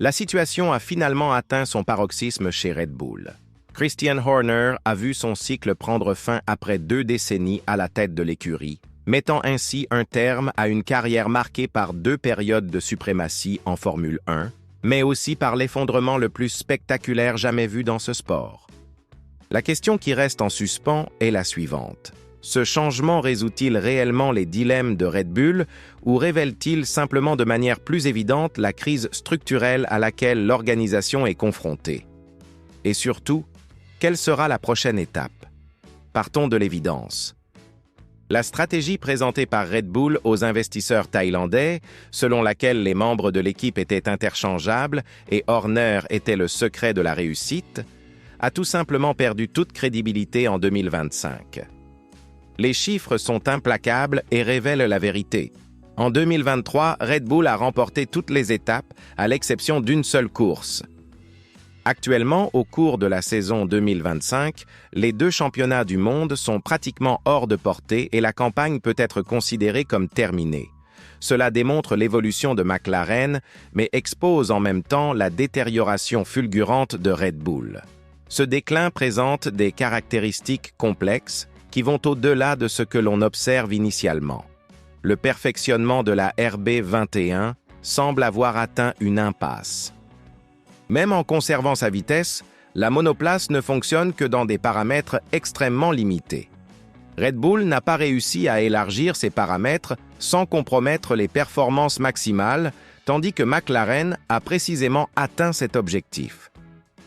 La situation a finalement atteint son paroxysme chez Red Bull. Christian Horner a vu son cycle prendre fin après 2 décennies à la tête de l'écurie, mettant ainsi un terme à une carrière marquée par 2 périodes de suprématie en Formule 1, mais aussi par l'effondrement le plus spectaculaire jamais vu dans ce sport. La question qui reste en suspens est la suivante. Ce changement résout-il réellement les dilemmes de Red Bull ou révèle-t-il simplement de manière plus évidente la crise structurelle à laquelle l'organisation est confrontée? Et surtout, quelle sera la prochaine étape? Partons de l'évidence. La stratégie présentée par Red Bull aux investisseurs thaïlandais, selon laquelle les membres de l'équipe étaient interchangeables et Horner était le secret de la réussite, a tout simplement perdu toute crédibilité en 2025. Les chiffres sont implacables et révèlent la vérité. En 2023, Red Bull a remporté toutes les étapes, à l'exception d'une seule course. Actuellement, au cours de la saison 2025, les 2 championnats du monde sont pratiquement hors de portée et la campagne peut être considérée comme terminée. Cela démontre l'évolution de McLaren, mais expose en même temps la détérioration fulgurante de Red Bull. Ce déclin présente des caractéristiques complexes qui vont au-delà de ce que l'on observe initialement. Le perfectionnement de la RB21 semble avoir atteint une impasse. Même en conservant sa vitesse, la monoplace ne fonctionne que dans des paramètres extrêmement limités. Red Bull n'a pas réussi à élargir ses paramètres sans compromettre les performances maximales, tandis que McLaren a précisément atteint cet objectif.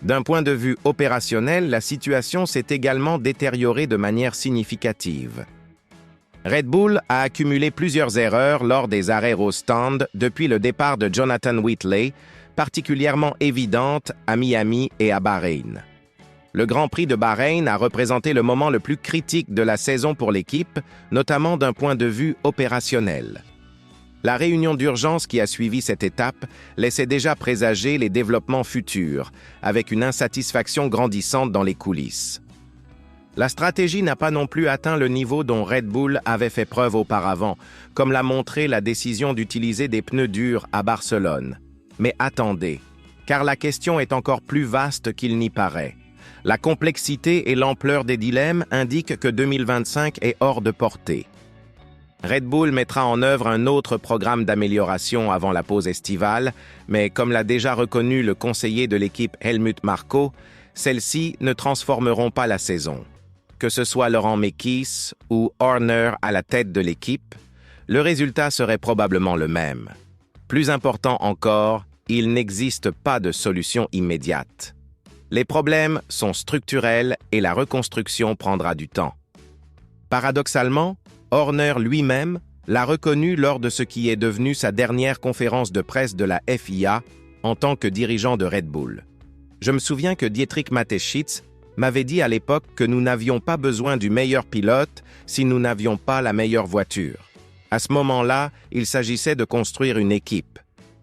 D'un point de vue opérationnel, la situation s'est également détériorée de manière significative. Red Bull a accumulé plusieurs erreurs lors des arrêts au stand depuis le départ de Jonathan Whitley, particulièrement évidentes à Miami et à Bahreïn. Le Grand Prix de Bahreïn a représenté le moment le plus critique de la saison pour l'équipe, notamment d'un point de vue opérationnel. La réunion d'urgence qui a suivi cette étape laissait déjà présager les développements futurs, avec une insatisfaction grandissante dans les coulisses. La stratégie n'a pas non plus atteint le niveau dont Red Bull avait fait preuve auparavant, comme l'a montré la décision d'utiliser des pneus durs à Barcelone. Mais attendez, car la question est encore plus vaste qu'il n'y paraît. La complexité et l'ampleur des dilemmes indiquent que 2025 est hors de portée. Red Bull mettra en œuvre un autre programme d'amélioration avant la pause estivale, mais comme l'a déjà reconnu le conseiller de l'équipe Helmut Marko, celles-ci ne transformeront pas la saison. Que ce soit Laurent Mekies ou Horner à la tête de l'équipe, le résultat serait probablement le même. Plus important encore, il n'existe pas de solution immédiate. Les problèmes sont structurels et la reconstruction prendra du temps. Paradoxalement, Horner lui-même l'a reconnu lors de ce qui est devenu sa dernière conférence de presse de la FIA en tant que dirigeant de Red Bull. Je me souviens que Dietrich Mateschitz m'avait dit à l'époque que nous n'avions pas besoin du meilleur pilote si nous n'avions pas la meilleure voiture. À ce moment-là, il s'agissait de construire une équipe.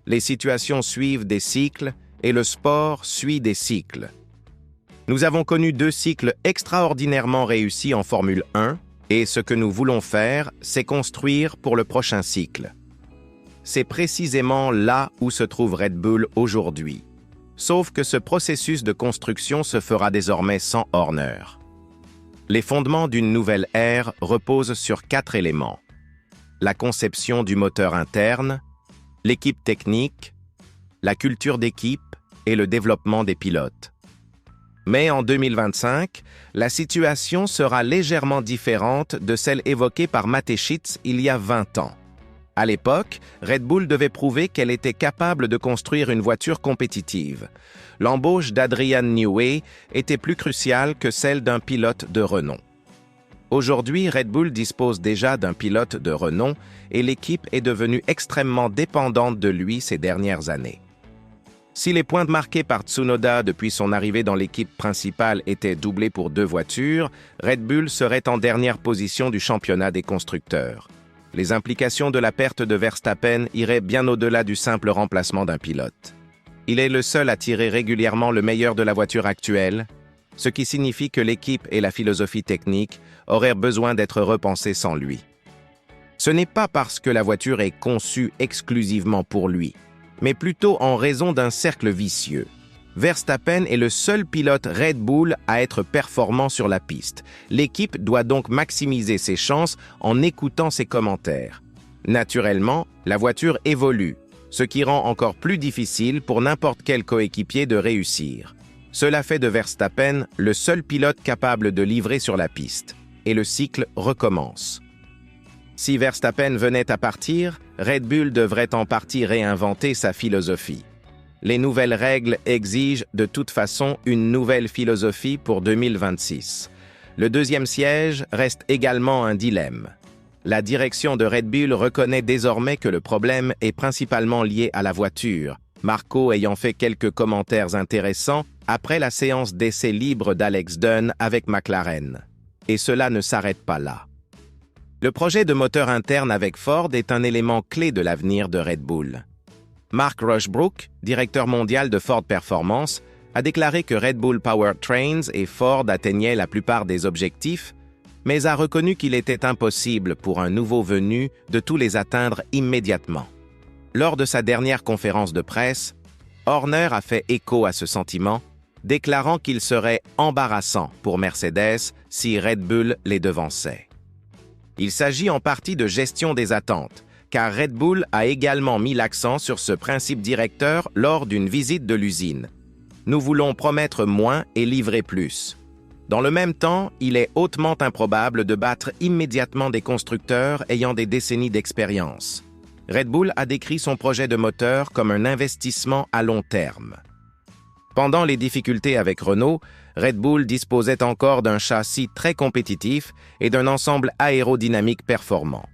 Les situations suivent des cycles et le sport suit des cycles. Nous avons connu 2 cycles extraordinairement réussis en Formule 1 et ce que nous voulons faire, c'est construire pour le prochain cycle. C'est précisément là où se trouve Red Bull aujourd'hui. Sauf que ce processus de construction se fera désormais sans Horner. Les fondements d'une nouvelle ère reposent sur 4 éléments. La conception du moteur interne, l'équipe technique, la culture d'équipe et le développement des pilotes. Mais en 2025, la situation sera légèrement différente de celle évoquée par Mateschitz il y a 20 ans. À l'époque, Red Bull devait prouver qu'elle était capable de construire une voiture compétitive. L'embauche d'Adrian Newey était plus cruciale que celle d'un pilote de renom. Aujourd'hui, Red Bull dispose déjà d'un pilote de renom et l'équipe est devenue extrêmement dépendante de lui ces dernières années. Si les points marqués par Tsunoda depuis son arrivée dans l'équipe principale étaient doublés pour 2 voitures, Red Bull serait en dernière position du championnat des constructeurs. Les implications de la perte de Verstappen iraient bien au-delà du simple remplacement d'un pilote. Il est le seul à tirer régulièrement le meilleur de la voiture actuelle, ce qui signifie que l'équipe et la philosophie technique auraient besoin d'être repensées sans lui. Ce n'est pas parce que la voiture est conçue exclusivement pour lui. mais plutôt en raison d'un cercle vicieux. Verstappen est le seul pilote Red Bull à être performant sur la piste. L'équipe doit donc maximiser ses chances en écoutant ses commentaires. Naturellement, la voiture évolue, ce qui rend encore plus difficile pour n'importe quel coéquipier de réussir. Cela fait de Verstappen le seul pilote capable de livrer sur la piste, et le cycle recommence. Si Verstappen venait à partir, Red Bull devrait en partie réinventer sa philosophie. Les nouvelles règles exigent de toute façon une nouvelle philosophie pour 2026. Le deuxième siège reste également un dilemme. La direction de Red Bull reconnaît désormais que le problème est principalement lié à la voiture, Marco ayant fait quelques commentaires intéressants après la séance d'essai libre d'Alex Dunn avec McLaren. Et cela ne s'arrête pas là. Le projet de moteur interne avec Ford est un élément clé de l'avenir de Red Bull. Mark Rushbrook, directeur mondial de Ford Performance, a déclaré que Red Bull Powertrains et Ford atteignaient la plupart des objectifs, mais a reconnu qu'il était impossible pour un nouveau venu de tous les atteindre immédiatement. Lors de sa dernière conférence de presse, Horner a fait écho à ce sentiment, déclarant qu'il serait embarrassant pour Mercedes si Red Bull les devançait. Il s'agit en partie de gestion des attentes, car Red Bull a également mis l'accent sur ce principe directeur lors d'une visite de l'usine. Nous voulons promettre moins et livrer plus. Dans le même temps, il est hautement improbable de battre immédiatement des constructeurs ayant des décennies d'expérience. Red Bull a décrit son projet de moteur comme un investissement à long terme. Pendant les difficultés avec Renault, Red Bull disposait encore d'un châssis très compétitif et d'un ensemble aérodynamique performant.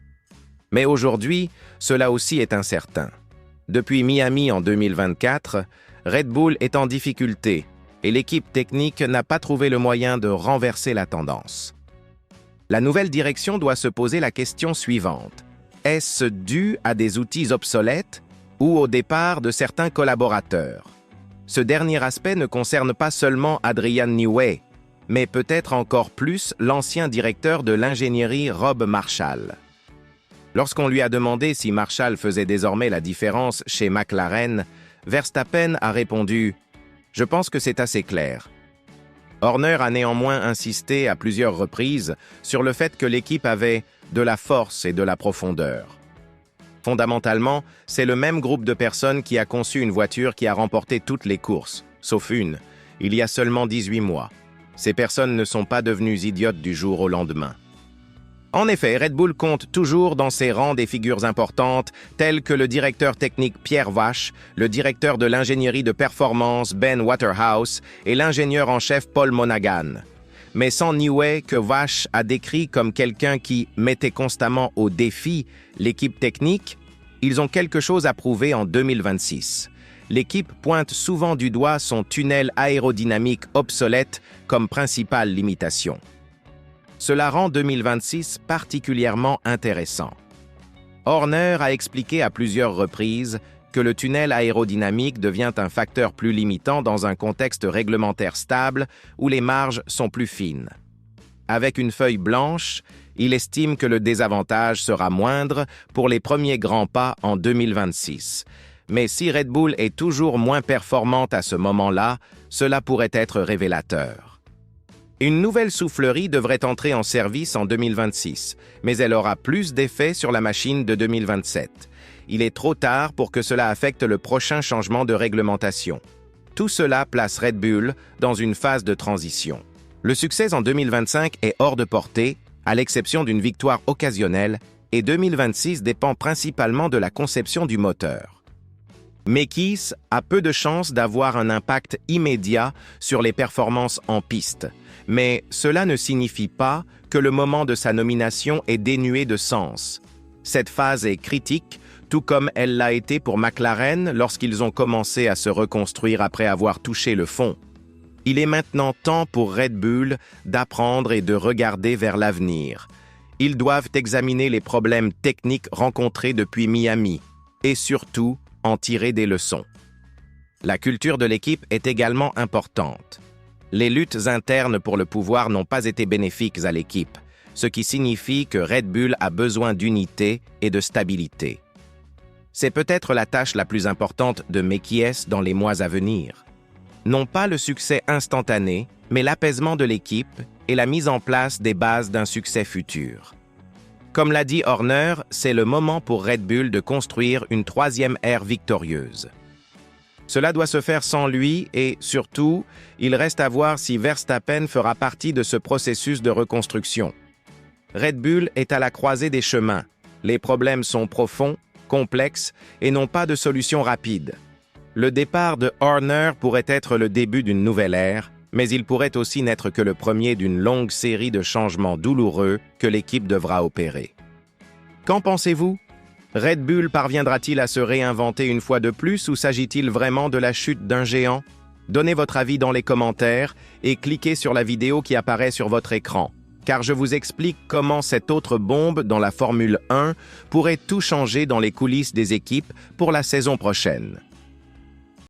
Mais aujourd'hui, cela aussi est incertain. Depuis Miami en 2024, Red Bull est en difficulté et l'équipe technique n'a pas trouvé le moyen de renverser la tendance. La nouvelle direction doit se poser la question suivante. Est-ce dû à des outils obsolètes ou au départ de certains collaborateurs? Ce dernier aspect ne concerne pas seulement Adrian Newey, mais peut-être encore plus l'ancien directeur de l'ingénierie Rob Marshall. Lorsqu'on lui a demandé si Marshall faisait désormais la différence chez McLaren, Verstappen a répondu « Je pense que c'est assez clair ». Horner a néanmoins insisté à plusieurs reprises sur le fait que l'équipe avait de la force et de la profondeur. Fondamentalement, c'est le même groupe de personnes qui a conçu une voiture qui a remporté toutes les courses, sauf une, il y a seulement 18 mois. Ces personnes ne sont pas devenues idiotes du jour au lendemain. En effet, Red Bull compte toujours dans ses rangs des figures importantes telles que le directeur technique Pierre Vache, le directeur de l'ingénierie de performance Ben Waterhouse et l'ingénieur en chef Paul Monaghan. Mais sans Newey, que Vache a décrit comme quelqu'un qui mettait constamment au défi l'équipe technique, ils ont quelque chose à prouver en 2026. L'équipe pointe souvent du doigt son tunnel aérodynamique obsolète comme principale limitation. Cela rend 2026 particulièrement intéressant. Horner a expliqué à plusieurs reprises que le tunnel aérodynamique devient un facteur plus limitant dans un contexte réglementaire stable où les marges sont plus fines. Avec une feuille blanche, il estime que le désavantage sera moindre pour les premiers grands pas en 2026. Mais si Red Bull est toujours moins performante à ce moment-là, cela pourrait être révélateur. Une nouvelle soufflerie devrait entrer en service en 2026, mais elle aura plus d'effet sur la machine de 2027. Il est trop tard pour que cela affecte le prochain changement de réglementation. Tout cela place Red Bull dans une phase de transition. Le succès en 2025 est hors de portée, à l'exception d'une victoire occasionnelle, et 2026 dépend principalement de la conception du moteur. Mekies a peu de chances d'avoir un impact immédiat sur les performances en piste, mais cela ne signifie pas que le moment de sa nomination est dénué de sens. Cette phase est critique, tout comme elle l'a été pour McLaren lorsqu'ils ont commencé à se reconstruire après avoir touché le fond. Il est maintenant temps pour Red Bull d'apprendre et de regarder vers l'avenir. Ils doivent examiner les problèmes techniques rencontrés depuis Miami et surtout en tirer des leçons. La culture de l'équipe est également importante. Les luttes internes pour le pouvoir n'ont pas été bénéfiques à l'équipe, ce qui signifie que Red Bull a besoin d'unité et de stabilité. C'est peut-être la tâche la plus importante de Mekies dans les mois à venir. Non pas le succès instantané, mais l'apaisement de l'équipe et la mise en place des bases d'un succès futur. Comme l'a dit Horner, c'est le moment pour Red Bull de construire une troisième ère victorieuse. Cela doit se faire sans lui et, surtout, il reste à voir si Verstappen fera partie de ce processus de reconstruction. Red Bull est à la croisée des chemins. Les problèmes sont profonds, complexes et n'ont pas de solution rapide. Le départ de Horner pourrait être le début d'une nouvelle ère, mais il pourrait aussi n'être que le premier d'une longue série de changements douloureux que l'équipe devra opérer. Qu'en pensez-vous? Red Bull parviendra-t-il à se réinventer une fois de plus ou s'agit-il vraiment de la chute d'un géant? Donnez votre avis dans les commentaires et cliquez sur la vidéo qui apparaît sur votre écran, car je vous explique comment cette autre bombe dans la Formule 1 pourrait tout changer dans les coulisses des équipes pour la saison prochaine.